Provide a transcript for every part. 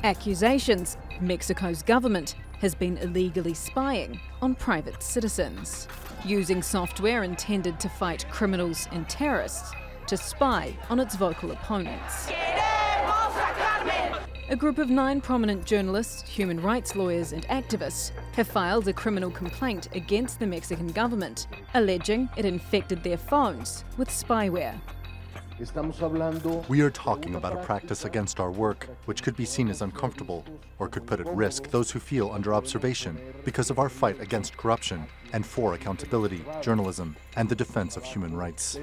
Accusations Mexico's government has been illegally spying on private citizens, using software intended to fight criminals and terrorists to spy on its vocal opponents. A group of 9 prominent journalists, human rights lawyers and activists have filed a criminal complaint against the Mexican government, alleging it infected their phones with spyware. We are talking about a practice against our work, which could be seen as uncomfortable, or could put at risk those who feel under observation because of our fight against corruption and for accountability, journalism, and the defense of human rights.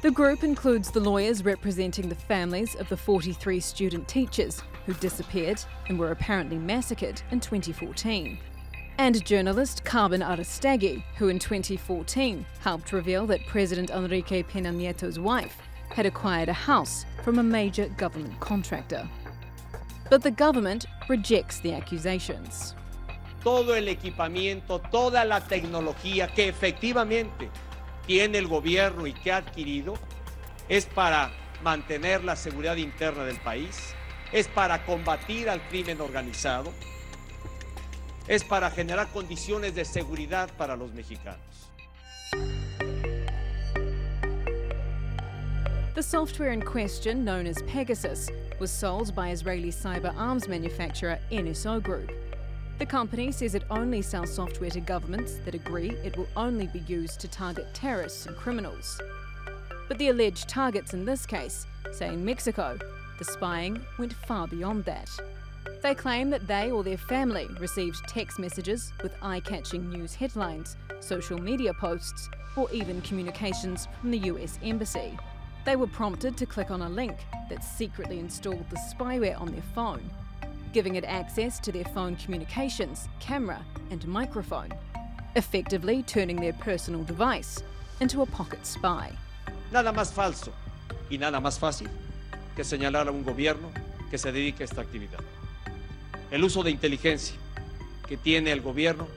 The group includes the lawyers representing the families of the 43 student teachers who disappeared and were apparently massacred in 2014. And journalist Carmen Aristegui, who in 2014 helped reveal that President Enrique Pena Nieto's wife had acquired a house from a major government contractor. But the government rejects the accusations. Todo el equipamiento, toda la tecnología que efectivamente tiene el gobierno y que ha adquirido es para mantener la seguridad interna del país, es para combatir al crimen organizado, es para generar condiciones de seguridad para los mexicanos. The software in question, known as Pegasus, was sold by Israeli cyber arms manufacturer NSO Group. The company says it only sells software to governments that agree it will only be used to target terrorists and criminals. But the alleged targets in this case say in Mexico, the spying went far beyond that. They claim that they or their family received text messages with eye-catching news headlines, social media posts, or even communications from the US Embassy. They were prompted to click on a link that secretly installed the spyware on their phone, giving it access to their phone communications, camera, and microphone, effectively turning their personal device into a pocket spy. Nada más falso y nada más fácil que señalar a un gobierno que se dedique a esta actividad. El uso de inteligencia que tiene el gobierno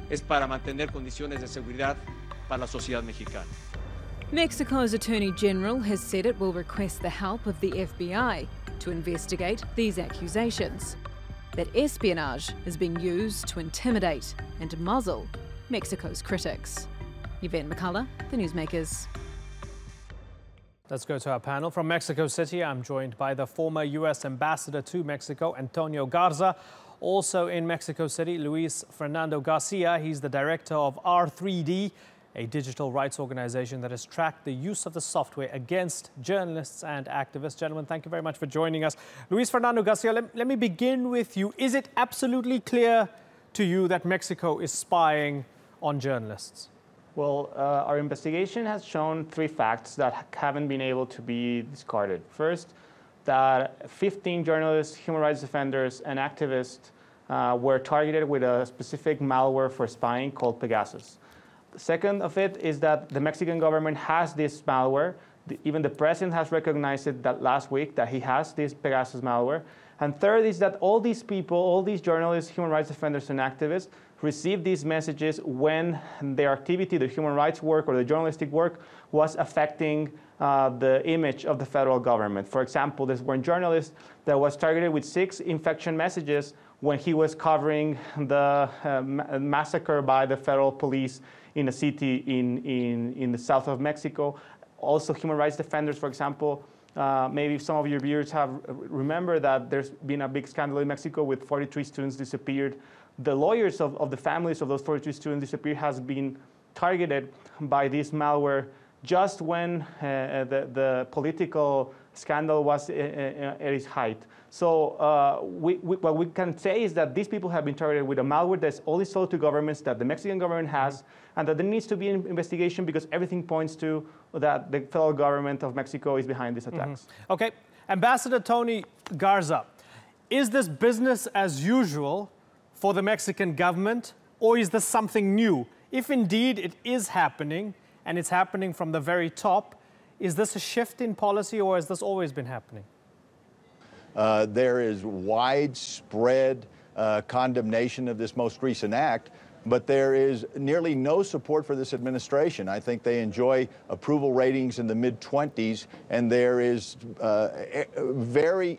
es para mantener condiciones de seguridad para la sociedad mexicana. Mexico's Attorney General has said it will request the help of the FBI to investigate these accusations, that espionage is being used to intimidate and muzzle Mexico's critics. Yvette McCullough, The Newsmakers. Let's go to our panel. From Mexico City, I'm joined by the former U.S. Ambassador to Mexico, Antonio Garza. Also in Mexico City, Luis Fernando Garcia. He's the director of R3D, a digital rights organization that has tracked the use of the software against journalists and activists. Gentlemen, thank you very much for joining us. Luis Fernando Garcia, let me begin with you. Is it absolutely clear to you that Mexico is spying on journalists? Well, our investigation has shown 3 facts that haven't been able to be discarded. First, that 15 journalists, human rights defenders, and activists were targeted with a specific malware for spying called Pegasus. The second of it is that the Mexican government has this malware. Even the president has recognized it that last week that he has this Pegasus malware. And third is that all these people, all these journalists, human rights defenders, and activists received these messages when their activity, the human rights work or the journalistic work, was affecting the image of the federal government. For example, there's one journalist that was targeted with 6 infection messages when he was covering the massacre by the federal police in a city in the south of Mexico. Also, human rights defenders, for example, maybe some of your viewers have remember that there's been a big scandal in Mexico with 43 students disappeared. The lawyers of the families of those 43 students disappeared has been targeted by this malware just when the political scandal was at its height. So what we can say is that these people have been targeted with a malware that's only sold to governments that the Mexican government has, and that there needs to be an investigation because everything points to that the federal government of Mexico is behind these attacks. Okay, Ambassador Tony Garza, is this business as usual for the Mexican government, or is this something new? If indeed it is happening, and it's happening from the very top, is this a shift in policy, or has this always been happening? There is widespread condemnation of this most recent act, but there is nearly no support for this administration. I think they enjoy approval ratings in the mid-20s, and there is very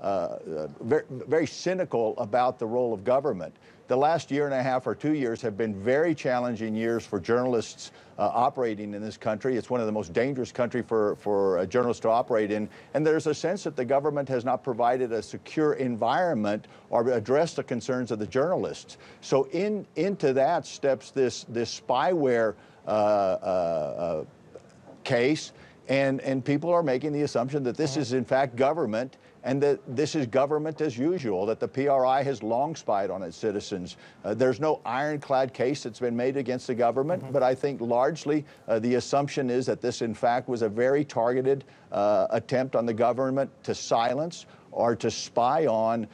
very cynical about the role of government. The last year and a half or 2 years have been very challenging years for journalists operating in this country. It's one of the most dangerous countries for a journalist to operate in. And there's a sense that the government has not provided a secure environment or addressed the concerns of the journalists. So into that steps this spyware case. And people are making the assumption that this is in fact government, and that this is government as usual, that the PRI has long spied on its citizens. There's no ironclad case that's been made against the government, but I think largely the assumption is that this in fact was a very targeted attempt on the government to silence or to spy on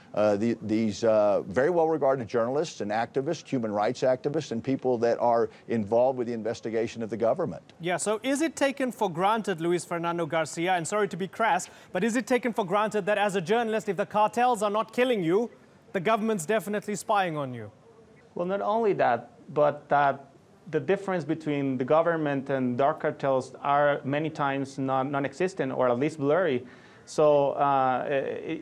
these very well-regarded journalists and activists, human rights activists, and people that are involved with the investigation of the government. Yeah, so is it taken for granted, Luis Fernando Garcia, and sorry to be crass, but is it taken for granted that as a journalist, if the cartels are not killing you, the government's definitely spying on you? Well, not only that, but that the difference between the government and dark cartels are many times non-existent or at least blurry. So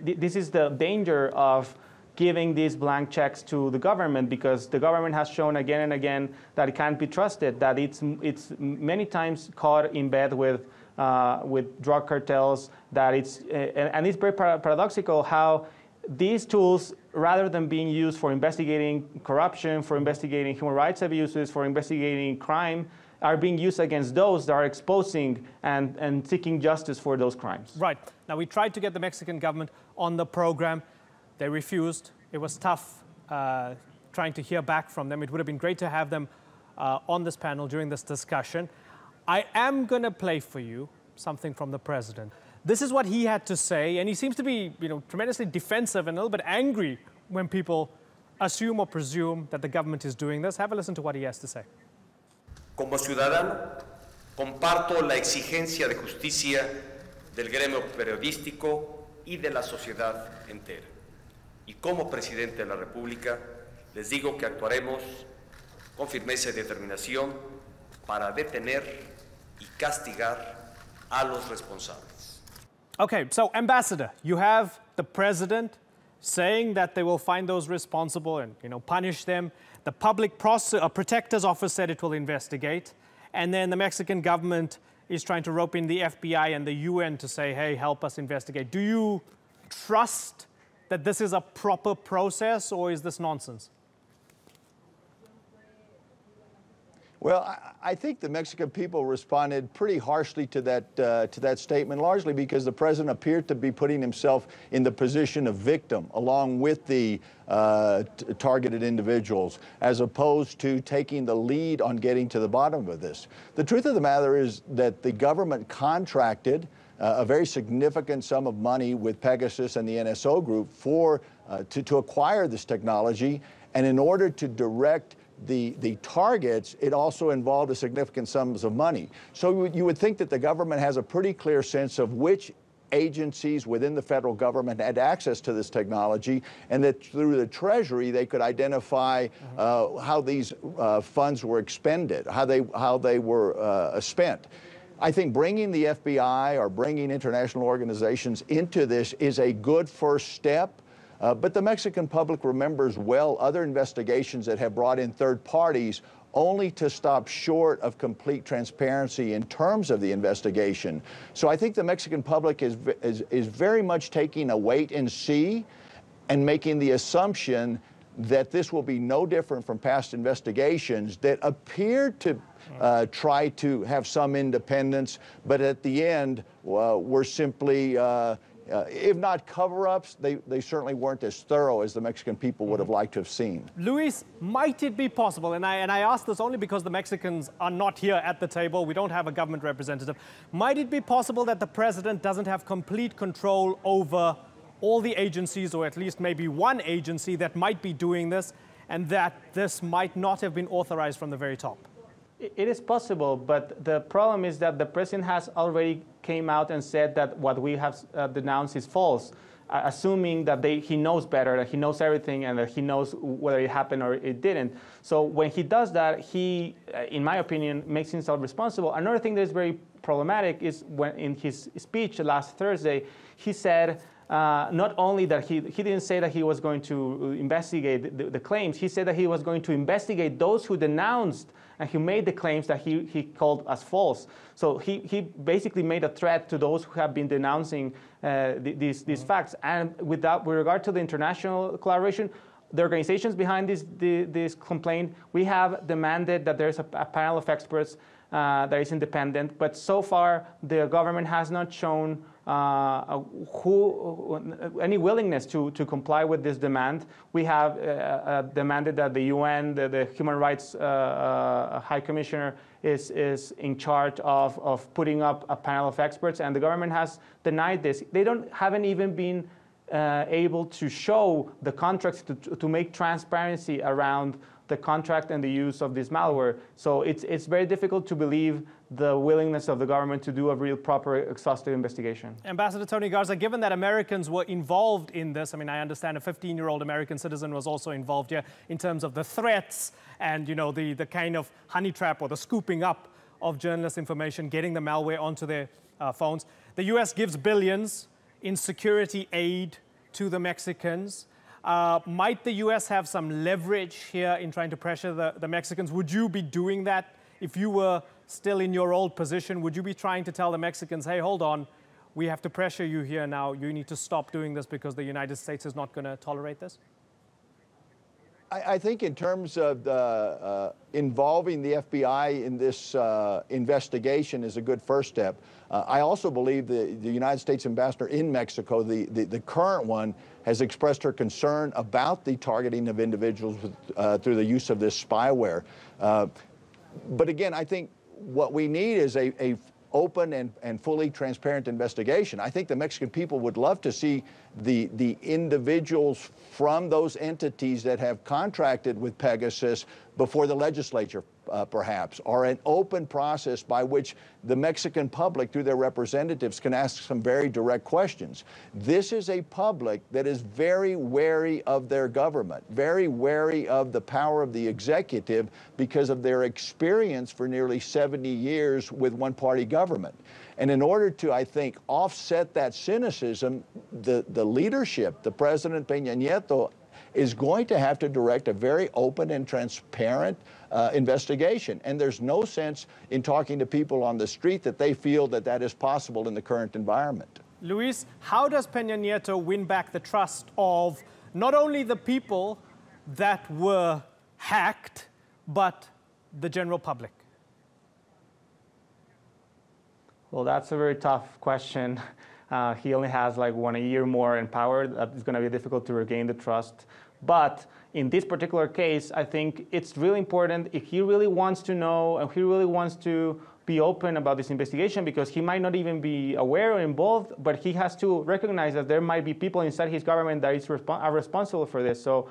this is the danger of giving these blank checks to the government, because the government has shown again and again that it can't be trusted, that it's many times caught in bed with drug cartels, that and it's very paradoxical how these tools, rather than being used for investigating corruption, for investigating human rights abuses, for investigating crime, are being used against those that are exposing and seeking justice for those crimes. Right. Now, we tried to get the Mexican government on the program. They refused. It was tough trying to hear back from them. It would have been great to have them on this panel during this discussion. I am going to play for you something from the president. This is what he had to say, and he seems to be, tremendously defensive and a little bit angry when people assume or presume that the government is doing this. Have a listen to what he has to say. Como ciudadano, comparto la exigencia de justicia del gremio periodístico y de la sociedad entera. Y como presidente de la República, les digo que actuaremos con firmeza y determinación para detener y castigar a los responsables. Okay, so Ambassador, you have the president saying that they will find those responsible and, punish them. The Public Protector's Office said it will investigate. And then the Mexican government is trying to rope in the FBI and the UN to say, hey, help us investigate. Do you trust that this is a proper process, or is this nonsense? Well, I think the Mexican people responded pretty harshly to that statement, largely because the president appeared to be putting himself in the position of victim, along with the targeted individuals, as opposed to taking the lead on getting to the bottom of this. The truth of the matter is that the government contracted a very significant sum of money with Pegasus and the NSO group to acquire this technology, and in order to direct the targets, it also involved a significant sums of money. So you would think that the government has a pretty clear sense of which agencies within the federal government had access to this technology, and that through the Treasury they could identify how these funds were expended, how they were spent. I think bringing the FBI or bringing international organizations into this is a good first step. But the Mexican public remembers well other investigations that have brought in third parties only to stop short of complete transparency in terms of the investigation. So I think the Mexican public is very much taking a wait and see and making the assumption that this will be no different from past investigations that appear to try to have some independence, but at the end were simply if not cover-ups, they certainly weren't as thorough as the Mexican people would have liked to have seen. Luis, might it be possible, and I ask this only because the Mexicans are not here at the table, we don't have a government representative, might it be possible that the president doesn't have complete control over all the agencies, or at least maybe one agency that might be doing this, and that this might not have been authorized from the very top? It is possible, but the problem is that the president has already came out and said that what we have denounced is false, assuming that he knows better, that he knows everything, and that he knows whether it happened or it didn't. So when he does that, he, in my opinion, makes himself responsible. Another thing that is very problematic is when in his speech last Thursday, he said not only that he didn't say that he was going to investigate the claims, he said that he was going to investigate those who denounced and who made the claims that he called as false. So he basically made a threat to those who have been denouncing these facts. And with regard to the international collaboration, the organizations behind this complaint, we have demanded that there's a panel of experts that is independent, but so far the government has not shown any willingness to comply with this demand. We have demanded that the UN, the Human Rights High Commissioner, is in charge of putting up a panel of experts, and the government has denied this. They haven't even been able to show the contracts to make transparency around the contract and the use of this malware. So it's very difficult to believe the willingness of the government to do a real proper exhaustive investigation. Ambassador Tony Garza, given that Americans were involved in this, I mean, I understand a 15-year-old American citizen was also involved here in terms of the threats and, you know, the kind of honey trap or the scooping up of journalist information, getting the malware onto their phones. The US gives billions in security aid to the Mexicans. Might the US have some leverage here in trying to pressure the Mexicans? Would you be doing that if you were still in your old position? Would you be trying to tell the Mexicans, hey, hold on, we have to pressure you here now. You need to stop doing this because the United States is not going to tolerate this? I think in terms of involving the FBI in this investigation is a good first step. I also believe the United States ambassador in Mexico, the current one, has expressed her concern about the targeting of individuals with, through the use of this spyware. But again, I think what we need is a open and fully transparent investigation. I think the Mexican people would love to see the individuals from those entities that have contracted with Pegasus before the legislature, perhaps, or an open process by which the Mexican public, through their representatives, can ask some very direct questions. This is a public that is very wary of their government, very wary of the power of the executive because of their experience for nearly 70 years with one-party government. And in order to, I think, offset that cynicism, the leadership, the President Pena Nieto, is going to have to direct a very open and transparent investigation. And there's no sense in talking to people on the street that they feel that that is possible in the current environment. Luis, how does Pena Nieto win back the trust of not only the people that were hacked, but the general public? Well, that's a very tough question. He only has like 1 year more in power. It's going to be difficult to regain the trust. But in this particular case, I think it's really important if he really wants to know and he really wants to be open about this investigation, because he might not even be aware or involved, but he has to recognize that there might be people inside his government that are responsible for this. So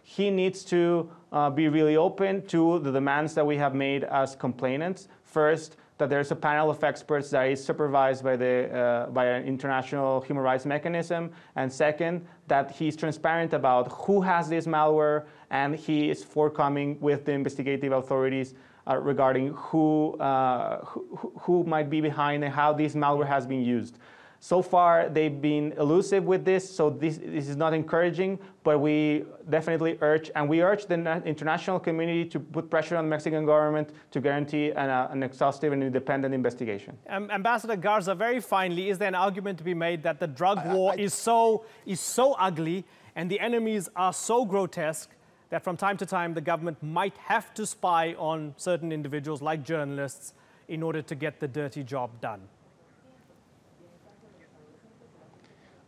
he needs to be really open to the demands that we have made as complainants. First, that there's a panel of experts that is supervised by an international human rights mechanism. And second, that he's transparent about who has this malware, and he is forthcoming with the investigative authorities regarding who might be behind and how this malware has been used. So far, they've been elusive with this, so this is not encouraging, but we definitely urge, and we urge the international community to put pressure on the Mexican government to guarantee an exhaustive and independent investigation. Ambassador Garza, very finally, is there an argument to be made that the drug war is so ugly and the enemies are so grotesque that from time to time the government might have to spy on certain individuals like journalists in order to get the dirty job done?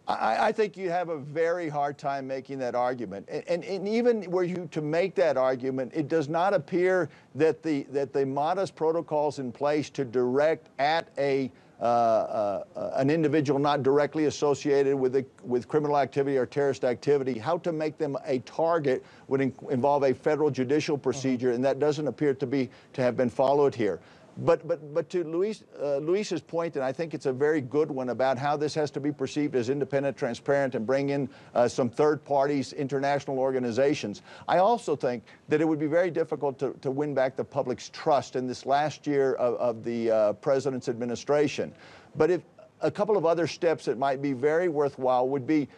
I think you have a very hard time making that argument. And even were you to make that argument, it does not appear that the modest protocols in place to direct at an individual not directly associated with criminal activity or terrorist activity, how to make them a target would involve a federal judicial procedure, and that doesn't appear to have been followed here. But to Luis's point, and I think it's a very good one about how this has to be perceived as independent, transparent, and bring in some third parties, international organizations. I also think that it would be very difficult to win back the public's trust in this last year of the president's administration. But if a couple of other steps that might be very worthwhile would be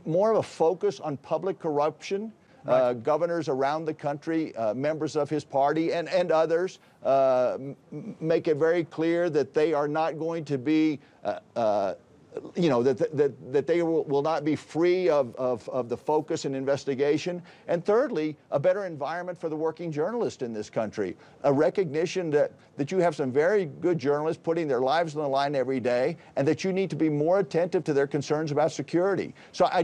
more of a focus on public corruption. Governors around the country, members of his party and others, make it very clear that they are not going to be that they will not be free of the focus and investigation. And thirdly, a better environment for the working journalist in this country. A recognition that you have some very good journalists putting their lives on the line every day, and that you need to be more attentive to their concerns about security. So I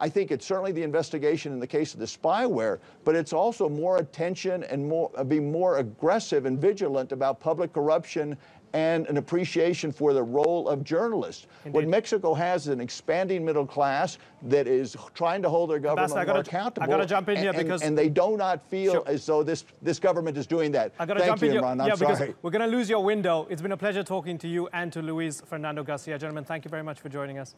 think it's certainly the investigation in the case of the spyware, but it's also more attention and be more aggressive and vigilant about public corruption and an appreciation for the role of journalists. Indeed. What Mexico has is an expanding middle class that is trying to hold their government more accountable. I got to jump in here because... And they do not feel as though this government is doing that. I got to jump in here. I'm sorry. We're going to lose your window. It's been a pleasure talking to you and to Luis Fernando Garcia. Gentlemen, thank you very much for joining us.